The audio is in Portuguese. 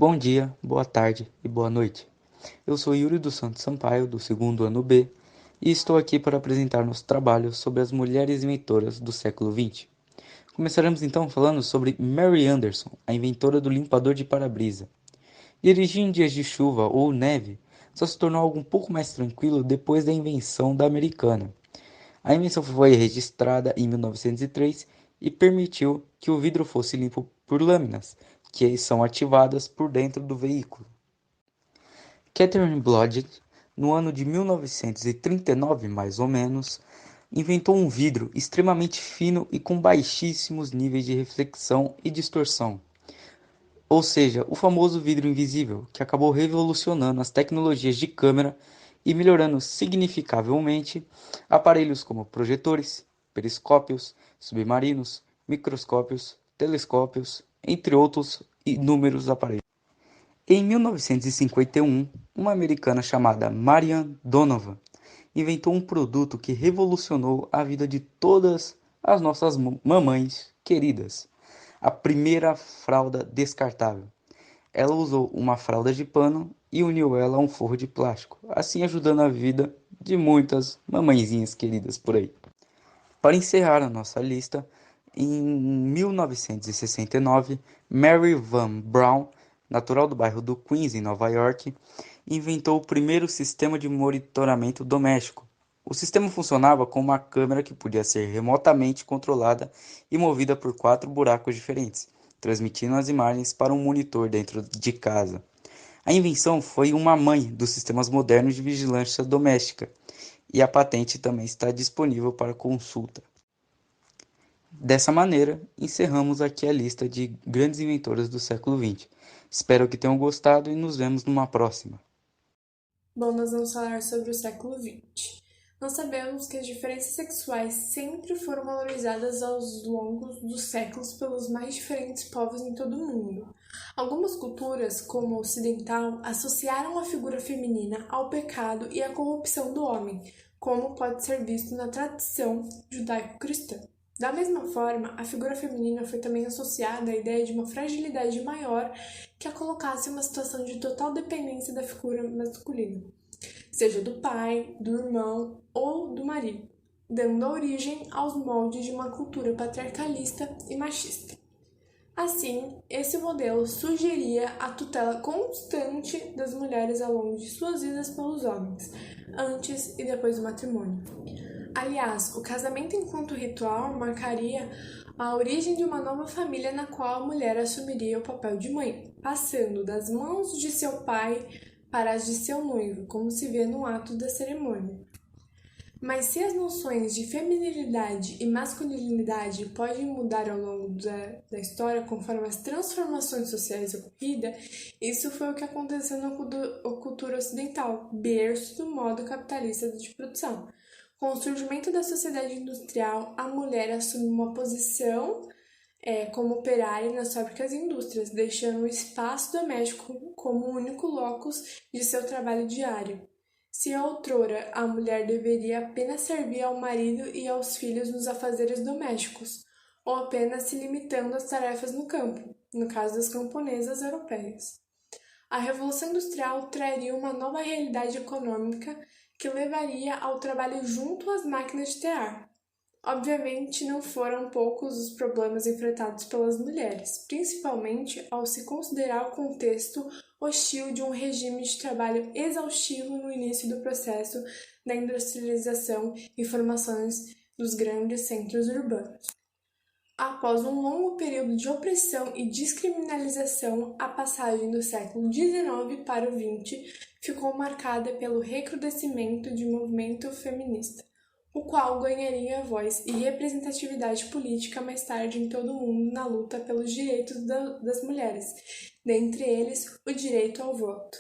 Bom dia, boa tarde e boa noite. Eu sou Yuri dos Santos Sampaio, do segundo ano B, e estou aqui para apresentar nosso trabalho sobre as mulheres inventoras do século XX. Começaremos então falando sobre Mary Anderson, a inventora do limpador de para-brisa. Dirigir em dias de chuva ou neve só se tornou algo um pouco mais tranquilo depois da invenção da americana. A invenção foi registrada em 1903 e permitiu que o vidro fosse limpo por lâminas, que são ativadas por dentro do veículo. Catherine Blodgett, no ano de 1939 mais ou menos, inventou um vidro extremamente fino e com baixíssimos níveis de reflexão e distorção, ou seja, o famoso vidro invisível, que acabou revolucionando as tecnologias de câmera e melhorando significavelmente aparelhos como projetores, periscópios, submarinos, microscópios, telescópios, entre outros inúmeros aparelhos. Em 1951, uma americana chamada Marian Donovan inventou um produto que revolucionou a vida de todas as nossas mamães queridas: a primeira fralda descartável. Ela usou uma fralda de pano e uniu ela a um forro de plástico, assim ajudando a vida de muitas mamãezinhas queridas por aí. Para encerrar a nossa lista, em 1969, Mary Van Braun, natural do bairro do Queens, em Nova York, inventou o primeiro sistema de monitoramento doméstico. O sistema funcionava com uma câmera que podia ser remotamente controlada e movida por 4 buracos diferentes, transmitindo as imagens para um monitor dentro de casa. A invenção foi uma mãe dos sistemas modernos de vigilância doméstica, e a patente também está disponível para consulta. Dessa maneira, encerramos aqui a lista de grandes inventoras do século XX. Espero que tenham gostado e nos vemos numa próxima. Bom, nós vamos falar sobre o século XX. Nós sabemos que as diferenças sexuais sempre foram valorizadas ao longo dos séculos pelos mais diferentes povos em todo o mundo. Algumas culturas, como a ocidental, associaram a figura feminina ao pecado e à corrupção do homem, como pode ser visto na tradição judaico-cristã. Da mesma forma, a figura feminina foi também associada à ideia de uma fragilidade maior que a colocasse em uma situação de total dependência da figura masculina, seja do pai, do irmão ou do marido, dando origem aos moldes de uma cultura patriarcalista e machista. Assim, esse modelo sugeria a tutela constante das mulheres ao longo de suas vidas pelos homens, antes e depois do matrimônio. Aliás, o casamento enquanto ritual marcaria a origem de uma nova família na qual a mulher assumiria o papel de mãe, passando das mãos de seu pai para as de seu noivo, como se vê no ato da cerimônia. Mas se as noções de feminilidade e masculinidade podem mudar ao longo da história conforme as transformações sociais ocorridas, isso foi o que aconteceu na cultura ocidental, berço do modo capitalista de produção. Com o surgimento da sociedade industrial, a mulher assume uma posição como operária nas fábricas e indústrias, deixando o espaço doméstico como o único locus de seu trabalho diário. Se outrora a mulher deveria apenas servir ao marido e aos filhos nos afazeres domésticos, ou apenas se limitando às tarefas no campo, no caso das camponesas europeias. A Revolução Industrial traria uma nova realidade econômica que levaria ao trabalho junto às máquinas de tear. Obviamente, não foram poucos os problemas enfrentados pelas mulheres, principalmente ao se considerar o contexto hostil de um regime de trabalho exaustivo no início do processo da industrialização e formações dos grandes centros urbanos. Após um longo período de opressão e descriminalização, a passagem do século XIX para o XX ficou marcada pelo recrudescimento do movimento feminista, o qual ganharia voz e representatividade política mais tarde em todo o mundo na luta pelos direitos das mulheres, dentre eles o direito ao voto.